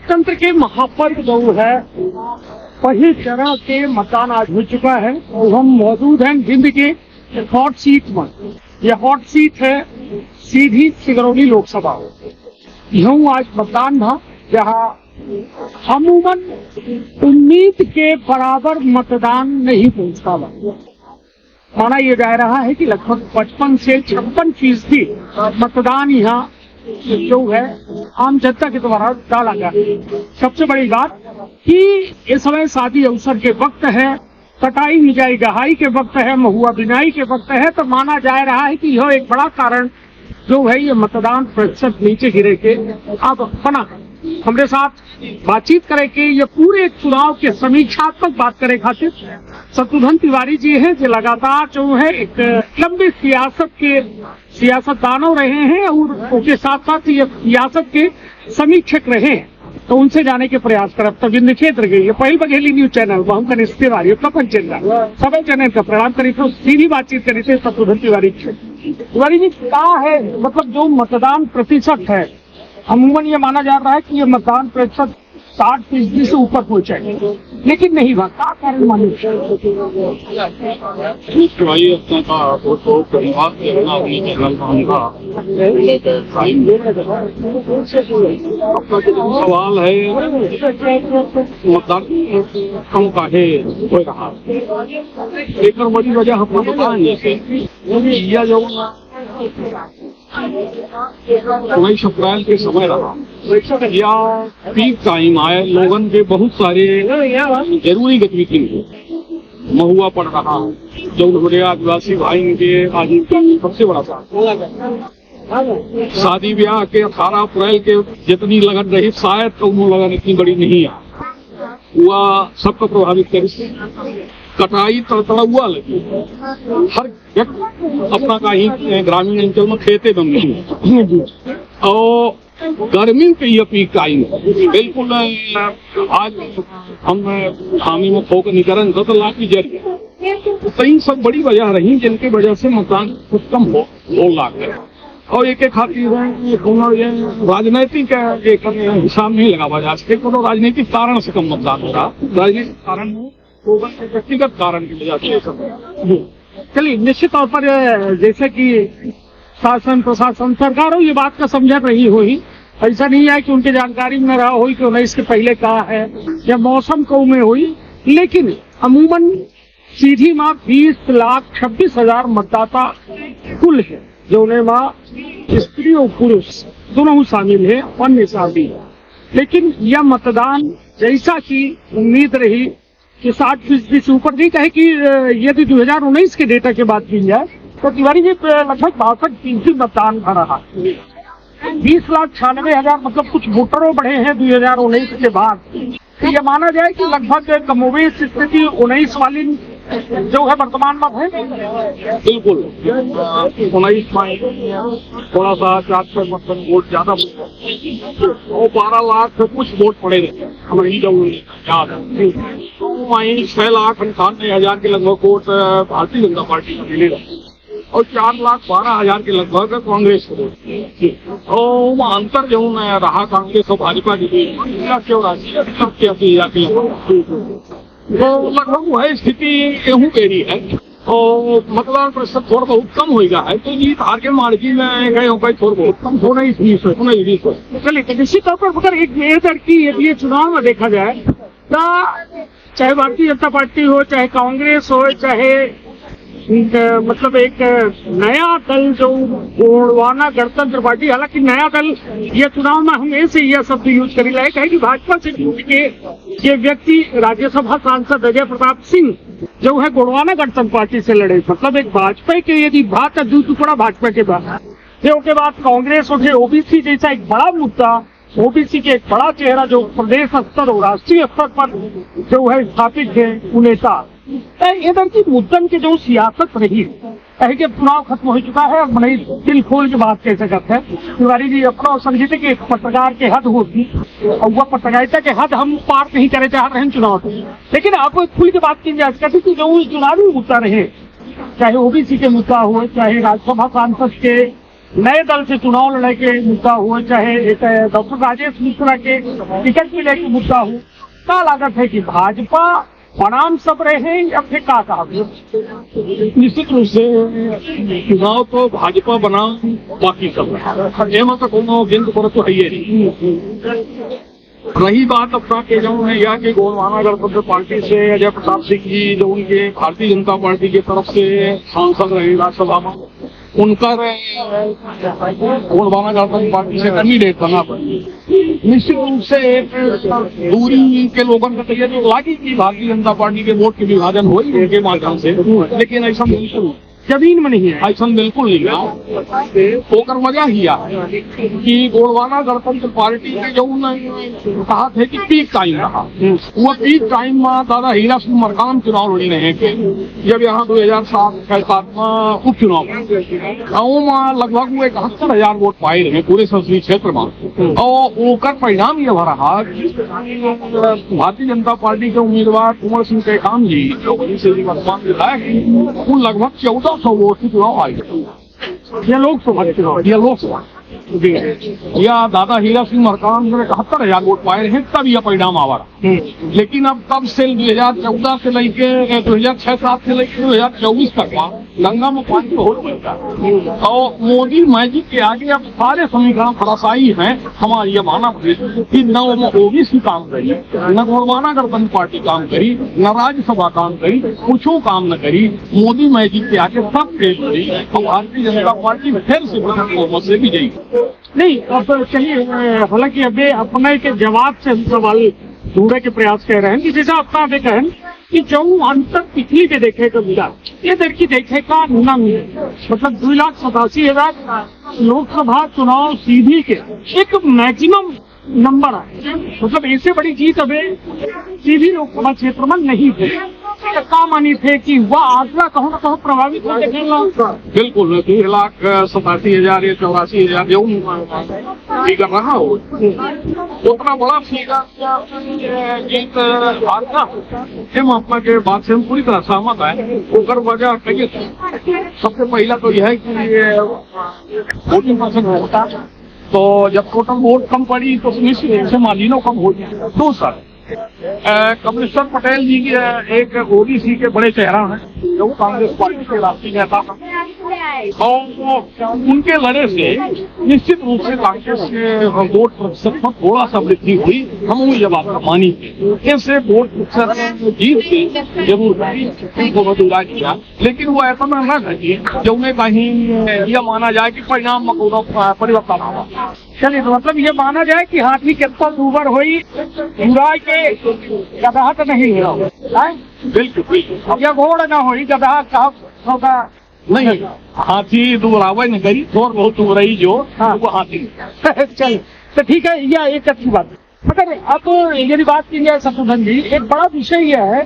लोकतंत्र के महापर्व जो है पहले चरण के मतदान आज हो चुका है और हम मौजूद हैं भिंड के हॉट सीट में। यह हॉट सीट है सीधी सिगरौली लोकसभा। यूं आज मतदान था जहां अमूमन उम्मीद के बराबर मतदान नहीं पहुंचता। माना यह जा रहा है कि लगभग 55 से 56% मतदान यहाँ जो है आम जनता के द्वारा डाला गया। सबसे बड़ी बात कि इस समय शादी अवसर के वक्त है, कटाई मिजाई गहाई के वक्त है, महुआ बिनाई के वक्त है, तो माना जा रहा है कि यह एक बड़ा कारण जो है ये मतदान प्रतिशत नीचे गिरे के अब बना। हमारे साथ बातचीत करे के ये पूरे चुनाव के समीक्षात्मक बात करे खातिर शत्रुघ्न तिवारी जी हैं जो लगातार जो है एक लंबी सियासतदानों रहे हैं और उनके साथ साथ ये सियासत के समीक्षक रहे हैं, तो उनसे जाने के प्रयास करब। तो जिन क्षेत्र के ये पहल बघेली न्यूज चैनल बहु कनिष्ठ तिवारी सभी चैनल का प्रणाम करी तो सीधी बातचीत करी थे शत्रुघ्न तिवारी जी क्या है मतलब जो मतदान प्रतिशत है अमूमन ये माना जा रहा है कि ये मतदान प्रतिशत 60% से ऊपर पहुंचे, लेकिन नहीं हुआ। क्या कारण माने? सवाल है मतदान कम का है हो रहा, एक बड़ी वजह हम बताएं जैसे यह जो 19 अप्रैल के समय रहा या पीक टाइम आए, लोगन के बहुत सारे जरूरी गतिविधि महुआ पड़ रहा, जो हमारे आदिवासी भाई के आजीविका सबसे बड़ा शादी ब्याह के 18 अप्रैल के जितनी लगन रही शायद तो वो लगन इतनी बड़ी नहीं है, वह सबको प्रभावित करी। कटाई तड़तड़ा लगी, हर व्यक्ति अपना कहीं ग्रामीण अंचल में खेते बन और गर्मी के ये पीक टाइम बिल्कुल आज हम हामी में फोक निकरण 10 लाख की जरिए कई सब बड़ी वजह रही जिनकी वजह से मतदान कुछ कम हो 2 लाख और एक खातिर राजनीतिक हिसाब नहीं लगा जा सके, राजनीतिक कारण से कम मतदान हो रहा, राजनीतिक कारण व्यक्तिगत कारण की वजह से। चलिए निश्चित तौर पर जैसे कि शासन प्रशासन सरकारों ये बात का समझ रही हुई, ऐसा नहीं है कि उनकी जानकारी में रहा हुई कि 19 के पहले कहा है या मौसम को में हुई, लेकिन अमूमन सीधी माँ 20,26,000 मतदाता कुल है जो उन्हें माँ स्त्री और पुरुष दोनों शामिल है, अन्य शामिल है। लेकिन यह मतदान जैसा कि उम्मीद रही कि 60% से ऊपर नहीं कहे कि यदि 2019 के डेटा की बात की जाए तो तिवारी जी लगभग 62% मतदान भर रहा, 20,96,000 मतलब कुछ वोटरों बढ़े हैं 2019 के बाद। तो यह माना जाए कि लगभग कमोबेश स्थिति 19 वाली जो है वर्तमान में है। बिल्कुल 19 में थोड़ा सा 400 मतलब वोट ज्यादा और 12 लाख कुछ वोट पड़े रहे हमारी जो याद है, तो वहीं 6,98,000 के लगभग वोट भारतीय जनता पार्टी को मिले और 4,12,000 के लगभग कांग्रेस को। और वह अंतर जो रहा कांग्रेस और भाजपा के बीच क्यों राशि तो लगभग वह स्थिति गेहूं के रही है और मतदान प्रतिशत थोड़ा बहुत कम हो गया है, तो जीत हार के मार्जिन में गए हो थोड़ा बहुत कम होना ही 20। चलिए निश्चित तौर पर अगर एक मेयर की यदि चुनाव में देखा जाए तो चाहे भारतीय जनता पार्टी हो, चाहे कांग्रेस हो, चाहे मतलब एक नया दल जो गोंडवाना गणतंत्र पार्टी, हालांकि नया दल ये चुनाव में हम ऐसे यह शब्द यूज करी लायक है कि भाजपा से जुट के ये व्यक्ति राज्यसभा सांसद अजय प्रताप सिंह जो है गोंडवाना गणतंत्र पार्टी से लड़े, मतलब एक भाजपा के यदि बात है 2 टुकड़ा भाजपा के बाद के बाद कांग्रेस उठे, ओबीसी जैसा एक बड़ा मुद्दा, ओबीसी के एक बड़ा चेहरा जो प्रदेश स्तर और राष्ट्रीय स्तर पर जो है स्थापित है नेता, इधर की मुद्दन की जो सियासत रही है कि चुनाव खत्म हो चुका है, बड़ी दिल खोल की बात कैसे करते हैं तिवारी जी अपना समझते कि एक पत्रकार के हद होती और वह पत्रकारिता के हद हम पार नहीं करे चाह रहे हैं चुनाव, लेकिन आपको एक खुल की बात की जा सकती कि जो चुनावी मुद्दा रहे, चाहे ओबीसी के मुद्दा हो, चाहे राज्यसभा सांसद के नए दल से चुनाव लड़ाई के मुद्दा हो, चाहे एक डॉक्टर राजेश मिश्रा के टिकट के लेके मुद्दा हो, क्या लागत है कि भाजपा बनाम सब रहे या फिर क्या कहा? निश्चित रूप से चुनाव तो भाजपा बनाम बाकी सब रहे, एम तो कोनो गिनत पर तो है ही नहीं। रही बात अपना के जो है या कि गोंडवाना गणतंत्र पार्टी से अजय प्रताप सिंह जी जो उनके भारतीय जनता पार्टी की तरफ से सांसद रहे राज्यसभा में, उनका गोंडवाना गणतंत्र पार्टी से कैंडिडेट बना पड़ी। निश्चित रूप से एक दूरी के लोगों का तैयारी लागी कि भारतीय जनता पार्टी के वोट के विभाजन हो उनके माध्यम से, लेकिन ऐसा बिल्कुल जमीन में नहीं है, ऐसा बिल्कुल नहीं है। होकर वजह ही है कि गोंडवाना गणतंत्र पार्टी के जो कहा थे कि पीक टाइम रहा, वो पीक टाइम में दादा हीरा सिंह मरकाम चुनाव लड़ी रहे के जब यहाँ 2007 में उपचुनाव गाँव में लगभग वो 71,000 वोट पाए रहे पूरे संसदीय क्षेत्र में, और ओकर परिणाम ये रहा भारतीय जनता पार्टी के उम्मीदवार कुंवर सिंह टेकाम जी जो वर्तमान विधायक, वो लगभग 1400 वोट की चुनाव आई। ये लोकसभा चुनाव, यह लोकसभा या दादा हीरा सिंह मरकाम ने 71,000 वोट पाए हैं, तब यह परिणाम आवा। लेकिन अब तब से 2014 से लेके 2006-7 से लेके 2024 तक गंगा में पानी हो गया, और मोदी मैजिक के आगे अब सारे समीकरण फरासाई हैं। हमारी यह माना कि न ओबीसी काम करी, न गोंडवाना गणतंत्र पार्टी काम करी, न राज्यसभा काम करी, कुछ काम न करी। मोदी मैजिक के आगे सब फेल करी और भारतीय जनता पार्टी फिर से बहुमत से भी जाएगी। नहीं, अब चलिए, हालांकि अभी अपने के जवाब से हम सवाल ढूंढने के प्रयास कर रहे हैं कि जैसा अपना अभी कहें कि जो अंतर पिछली के देखे का मिला, ये देखे का नंग मतलब 2,87,000 लोकसभा चुनाव सीधी के एक मैक्सिमम नंबर है, मतलब इससे बड़ी जीत अभी सीधी लोकसभा क्षेत्र में नहीं थे। क्या मानी थे कि वह आंकड़ा कहो न कहो प्रभावित हो देखेगा? बिल्कुल 2,87,000 या 84,000 जो फिगर रहा हो, उतना बड़ा फिगर जीत आंकड़ा हम अपना के बात से हम पूरी तरह सहमत है। ओकर वजह कहिए सबसे पहला तो यह है कि 40% होता, तो जब टोटल वोट कम पड़ी तो निश्चित रूप से मार्जिनों कम हो गया। दूसरा कमलेश्वर पटेल जी की एक ओबीसी के बड़े चेहरा हैं जो कांग्रेस पार्टी के राष्ट्रीय नेता हैं, और उनके लड़े से निश्चित रूप से कांग्रेस के वोट प्रतिशत में थोड़ा सा वृद्धि हुई। हम ये बात मानी ऐसे वोट प्रतिशत जीत के जरूर मधुरा किया, लेकिन वो ऐसा न घटी जो उन्हें कहीं यह माना जाए कि परिणाम में परिवर्तन हुआ। चलिए, तो मतलब ये माना जाए कि हाथी के ऊपर दूबर हुई, बुराई के गधा तो नहीं हुआ। बिल्कुल बिल्कुल, अब यह घोड़ न हुई, गधा कहा होगा नहीं, हाथी दुबरावे न करी, थोड़ बहुत दुबराई जो वो हाथी। चल तो ठीक है, यह एक अच्छी बात है। मगर अब यदि बात की जाए शत्रुघ्न जी, एक बड़ा विषय यह है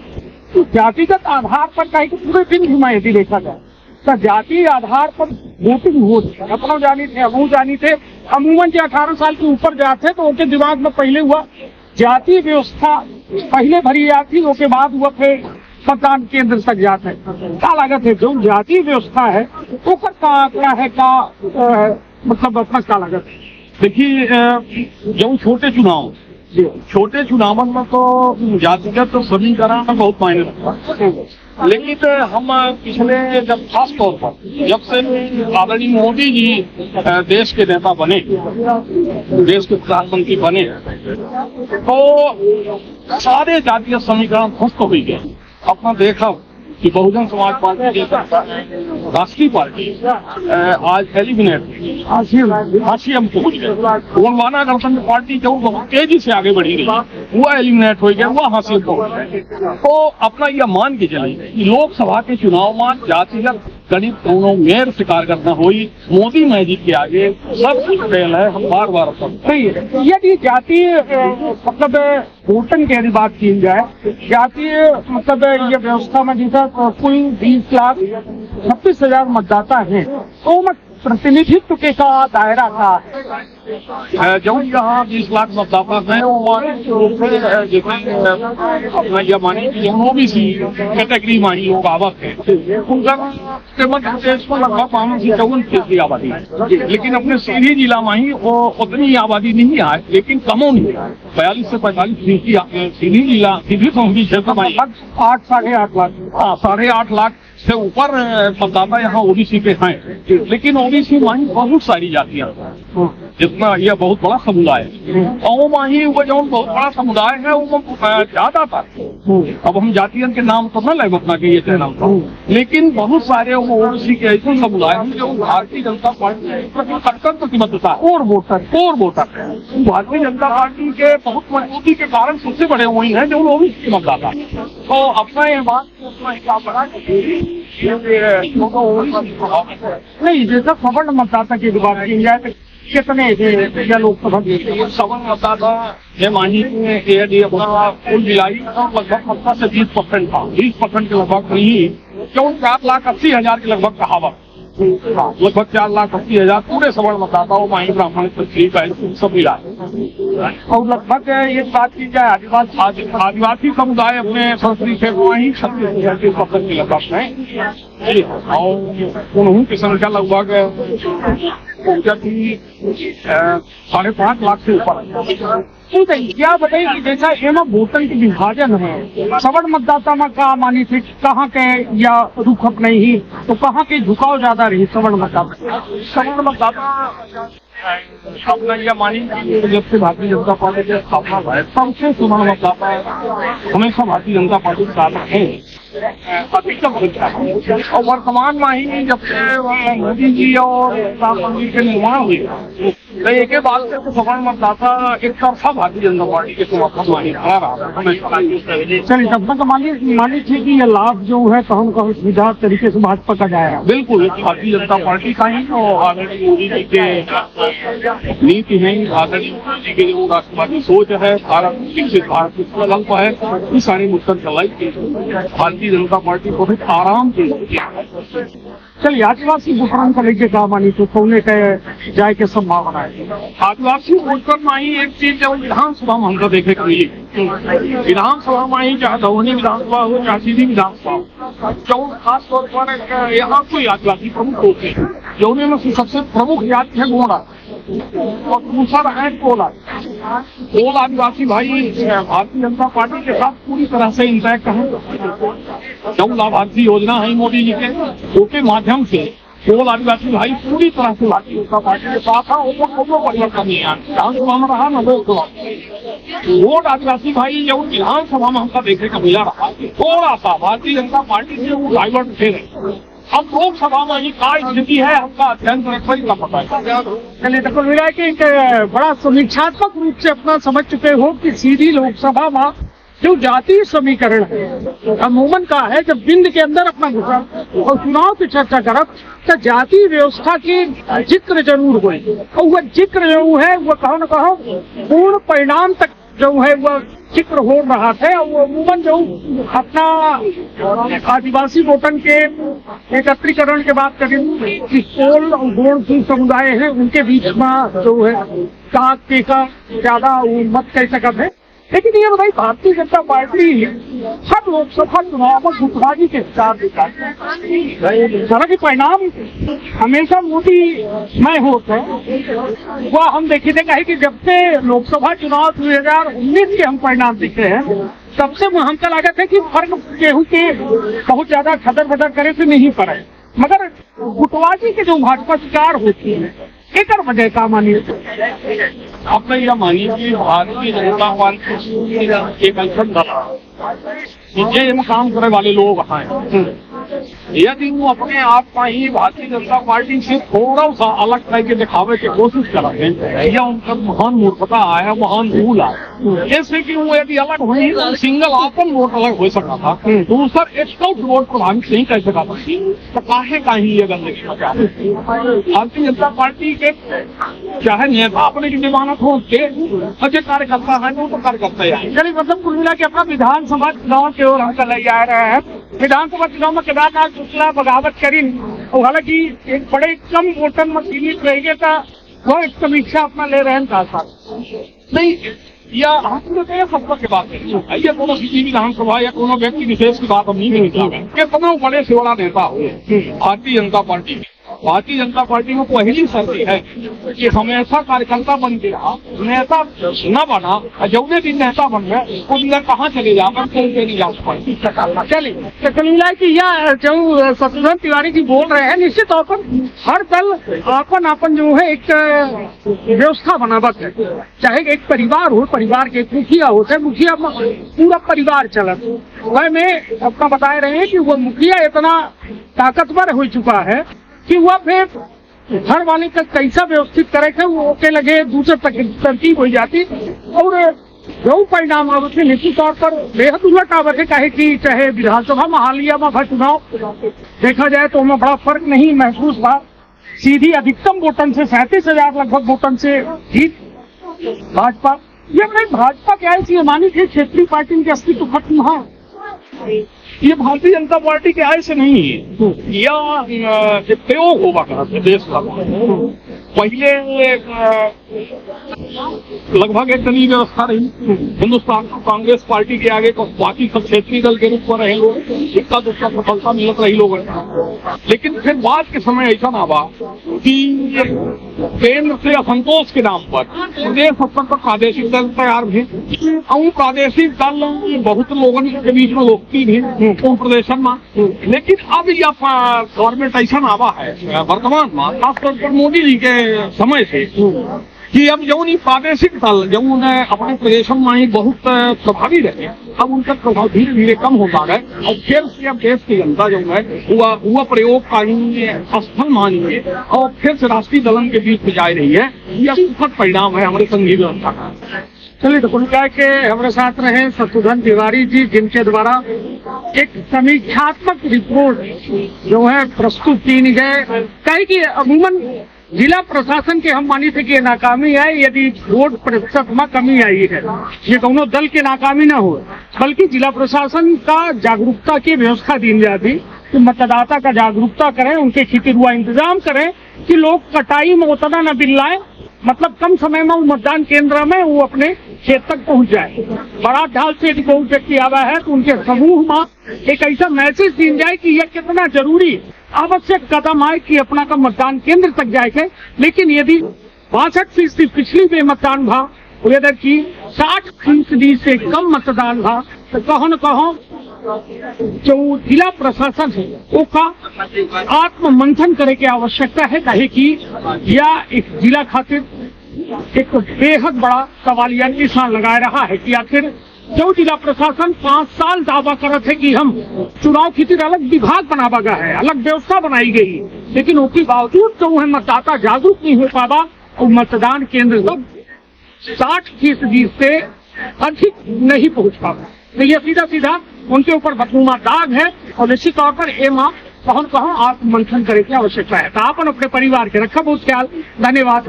कि जातिगत आधार पर कहीं पूरे दिन में यदि देखा जाए तो जाति आधार पर वोटिंग होती है। अपना जानी थे, अमू जानी थे, अमूमन जो 18 साल के ऊपर जाते तो उनके दिमाग में पहले हुआ जाति व्यवस्था पहले भरी जाती, उसके बाद हुआ फिर मतदान केंद्र तक जाते हैं। क्या लागत है जो जाति व्यवस्था है वो क्या है, क्या मतलब अपना क्या लागत है? देखिए, जो छोटे चुनाव में तो जातिगत समीकरण में बहुत मायने रखता है, लेकिन हम पिछले जब खास तौर पर जब से आदरणीय मोदी जी देश के नेता बने, देश के प्रधानमंत्री बने, तो सारे जातीय समीकरण ध्वस्त हो गए। अपना देखा कि बहुजन समाज पार्टी राष्ट्रीय पार्टी आज एलिमिनेट हाशिया में पहुंच गए। गोंडवाना गणतंत्र पार्टी जो बहुत तेजी से आगे बढ़ी गई वो एलिमिनेट हो गया, वो हाशिया पहुंच गए। तो अपना यह मान के चले कि लोकसभा के चुनाव में जातिगत गणित दोनों मेयर स्वीकार करना हुई, मोदी मैजिक के आगे सब कुछ फेल है। हम बार बार यदि जातीय मतलब वोटिंग की यदि बात की जाए, जातीय मतलब ये व्यवस्था में जैसा कुल 20,26,000 मतदाता है, तो प्रतिनिधित्व के का दायरा था। जो यहाँ 20 लाख मतदाता हैं वो अपना यह माने कि ओबीसी कैटेगरी में ही लोग आवक है, उनका मध्य प्रदेश में लगभग 554% आबादी है, लेकिन अपने सीधी जिला में ही वो उतनी आबादी नहीं है, लेकिन कमो नहीं है। 42 से 45% सीधी जिला सीधी संसदीय क्षेत्र में लगभग 8 साढ़े 8 लाख, हाँ 8.5 लाख से ऊपर मतदाता यहाँ ओबीसी के हैं, लेकिन ओबीसी में बहुत सारी जातियां, जितना यह बहुत बड़ा समुदाय है और वहीं वो जो बहुत बड़ा समुदाय है वो ज्यादा था। अब हम जातियों के नाम तो न ले अपना के ये नाम था, लेकिन बहुत सारे ओबीसी के ऐसे समुदाय हैं जो भारतीय जनता पार्टी कट्टर प्रतिबद्धता और वोटर भारतीय जनता पार्टी के बहुत मजबूती के कारण सबसे बड़े वही हैं जो ओबीसी के मतदाता। तो अपना ये बात नहीं, जैसा सवर्ण मतदाता की बात की जाए तो कितने थे लोकसभा सवर्ण मतदाता ये मानी यदि अपना कुल मिलाई लगभग 15 से 20% था, 20% के लगभग नहीं, क्यों 4,80,000 के लगभग कहावत, लगभग 4,80,000 पूरे सवर्ण मतदाताओं माही ब्राह्मण सब मिला। और लगभग एक बात की जाए आदिवासी समुदाय अपने संस्कृति क्षेत्र में ही 36% के लगभग है और उन्होंने की संख्या लगभग 5.5 लाख से ऊपर। क्या बताइए कि जैसा एवं वोटर की विभाजन है, सवर्ण मतदाता में का मानी थी कहाँ के या रुख अपने ही, तो कहाँ के झुकाव ज्यादा रही सवर्ण मतदाता अपना यह मानी जब से भारतीय जनता पार्टी की स्थापना है सबसे सवर्ण मतदाता हमेशा भारतीय जनता पार्टी के साथ है, अधिकतम संख्या। और वर्तमान में ही जब से मोदी जी और राम मंदिर के निर्माण हुए तो एक ही बात से सवर्ण मतदाता एक तरफा भारतीय जनता पार्टी के समर्थन में खड़ा रहा। चलिए तब तक मानी थी कि यह लाभ जो है तो हम सीधा तरीके से भाजपा का जाएगा। बिल्कुल भारतीय जनता पार्टी का ही और आदरणीय मोदी जी के नीति है, आदरणीय मोदी जी की जो राष्ट्रवादी सोच है, भारत विकसित भारत की संकल्प है, ये सारी मुद्दन चलाई भारतीय जनता पार्टी को भी आराम से। चलिए आदिवासी वोटरों को लेकर क्या मानी तो सोने के जाए के संभावना है। आदिवासी वोटर में ही एक चीज जब विधानसभा में हमको देखे के लिए विधानसभा में ही चाहे धवनी विधानसभा हो चाहे सीधी विधानसभा हो, जो खास तौर पर यहाँ कोई आदिवासी प्रमुख होते हैं, जो उनमें से सबसे प्रमुख जाति है गोंडा और दूसरा है कोल आदिवासी भाई भारतीय जनता पार्टी के साथ पूरी तरह से इंटैक्ट है। जो लाभार्थी योजना है मोदी जी के माध्यम से कोल आदिवासी भाई पूरी तरह से भारतीय जनता पार्टी के साथ है, उनको परिवर्तन नहीं है। विधानसभा में रहा न लोकसभा, वोट आदिवासी भाई जो विधानसभा में हमका देखने का मिला रहा थोड़ा सा भारतीय जनता पार्टी से वो डाइवर्ट थे। अब लोकसभा में ही क्या स्थिति है हमका अध्ययन करना पता है। चलिए तो मिला कि बड़ा समीक्षात्मक रूप से अपना समझ चुके हो कि सीधी लोकसभा में जो जातीय समीकरण है अमूमन का है, जब बिंद के अंदर अपना घुसा और चुनाव की चर्चा करब तो जातीय व्यवस्था की जिक्र जरूर हुई और वह जिक्र जो है वह कहो न कहो पूर्ण परिणाम तक जो है वह जिक्र हो रहा था। वो अमूमन जो अपना आदिवासी वोटन के एकत्रीकरण के बात करें कि कोल और गोंड समुदाय है उनके बीच में जो है का ज्यादा मत कह सकते हैं। लेकिन ये बताइए भारतीय जनता पार्टी हर लोकसभा चुनाव में गुटबाजी के साथ हालांकि परिणाम हमेशा मोदी में होते हैं। वह हम देखे थे कहे कि जब से लोकसभा चुनाव 2019 के हम परिणाम दिखे हैं तब से हमका लगा था कि फर्क गेहूं के बहुत ज्यादा खदर बदर करे तो नहीं पड़े, मगर गुटबाजी के जो भाजपा शिकार होती है एक वजह का मानिए आपने यह मानिए कि भारतीय जनता पार्टी एक ऐसा दल काम करने वाले लोग हैं, यदि वो अपने आप का ही भारतीय जनता पार्टी से थोड़ा सा अलग करके दिखावे की कोशिश करेंगे या उनका महान मूर्खता आया, महान भूल आया। जैसे कि वो यदि अलग हुई तो सिंगल आपन वोट अलग हो सकता था, दूसर स्काउट वोट प्रभावित नहीं कर सका था। तो काहे ये गंदगी मचा भारतीय जनता पार्टी के चाहे नेता अपने की जमानत हो के अच्छे कार्यकर्ता है वो तो कार्यकर्ता है। चलिए मतलब कुल मिला के अपना विधानसभा चुनाव की ओर हम चले जा रहे हैं। विधानसभा चुनाव में केदारनाथ शुक्ला बगावत करी और हालांकि एक बड़े कम वोटर में सीमित रहेंगे का वो एक समीक्षा अपना ले रहे हैं साथ नहीं या हम तो सबका की बात है, ये कोनो किसी विधानसभा या कोनो व्यक्ति विशेष की बात हम नहीं करनी चाहते। कितना बड़े से बड़ा नेता हो भारतीय जनता पार्टी में, भारतीय जनता पार्टी में पहली शर्त है कि हमेशा कार्यकर्ता बन के रहा, नेता न बना और जौने दिन नेता बन गए वो दिन कहाँ चले जाकर कहीं नहीं जा पाए। चलिए तो कुल मिला कि यह जो शत्रुघ्न तिवारी जी बोल रहे हैं निश्चित तौर पर हर दल आपन जो है एक व्यवस्था बनावत है, चाहे एक परिवार हो, परिवार के मुखिया हो, चाहे मुखिया पूरा परिवार चलत। वह में अपना बता रहे हैं कि वो मुखिया इतना ताकतवर हो चुका है कि वह फिर घर वाले का कैसा व्यवस्थित करे थे वो के लगे दूसरे तरकीब हो जाती और जो परिणाम आवत है निश्चित तौर पर बेहद उलट आवत है। कहे कि चाहे विधानसभा में हालिया में चुनाव देखा जाए तो उनमें बड़ा फर्क नहीं महसूस हुआ। सीधी अधिकतम वोटन से 37,000 लगभग वोटन से जीत भाजपा। ये नहीं भाजपा क्या है मानी थी क्षेत्रीय पार्टी के अस्तित्व खत्म है। ये भारतीय जनता पार्टी के आय से नहीं है, यह प्रयोग होगा देश का। पहले लगभग एक नई व्यवस्था रही हिंदुस्तान को, कांग्रेस पार्टी के आगे तो बाकी सब क्षेत्रीय दल के रूप में रहे लोग, इक्का दुक्का सफलता मिलत रही लोगों ने। लेकिन फिर बाद के समय ऐसा ना हुआ कि केंद्र से असंतोष के नाम पर प्रदेश स्तर पर प्रादेशिक दल तैयार हुए और प्रादेशिक दल बहुत लोगों के बीच में लोकप्रिय भी प्रदर्शन में। लेकिन अब यह गवर्नमेंट ऐसा आवा है वर्तमान में खासतौर पर मोदी जी के समय से कि अब जो प्रादेशिक दल जो अपने प्रदेश में बहुत प्रभावी रहे, अब उनका प्रभाव धीरे धीरे कम होता है और फिर से अब देश की जनता जो है वह प्रयोग का स्थल मानिए और फिर से राष्ट्रीय दलन के बीच में जा रही है। यह सुखद परिणाम है हमारे संघीय व्यवस्था का। चलिए तो कुल के हमारे साथ रहे शत्रुघ्न तिवारी जी, जिनके द्वारा एक समीक्षात्मक रिपोर्ट जो है प्रस्तुत की गए। कहे कि अमूमन जिला प्रशासन के हम मानी थे कि ये नाकामी है यदि वोट प्रतिशत में कमी आई है, ये दोनों दल की नाकामी न हो बल्कि जिला प्रशासन का जागरूकता की व्यवस्था दी जाती कि मतदाता का जागरूकता करें, उनके खितिर हुआ इंतजाम करें कि लोग कटाई में उतना न बिल लाए, मतलब कम समय में वो मतदान केंद्र में वो अपने खेत तक पहुंच जाए। बड़ा ढाल से यदि कोई व्यक्ति आवा है तो उनके समूह में एक ऐसा मैसेज दी जाए कि यह कितना जरूरी आवश्यक कदम है कि अपना का मतदान केंद्र तक जाए। लेकिन यदि 62% पिछली में मतदान भाव यदि की 60% से कम मतदान भाव तो कहो न कहो जो जिला प्रशासन है वो का आत्म मंथन करे की आवश्यकता है। कहे कि यह एक जिला खातिर एक बेहद बड़ा सवालिया निशान लगाए रहा है कि आखिर जो जिला प्रशासन 5 साल दावा करत है कि हम चुनाव की तरह अलग विभाग बनावा गया है, अलग व्यवस्था बनाई गई, लेकिन उसके बावजूद जो है मतदाता जागरूक नहीं हो पावा और मतदान केंद्र तक 60% से अधिक नहीं पहुंच पावा। तो यह सीधा सीधा उनके ऊपर बदनुमा दाग है और निश्चित तौर पर एमा कहो आत्म मंथन करे की आवश्यकता है। तो आप अपने परिवार के रखा बहुत ख्याल। धन्यवाद।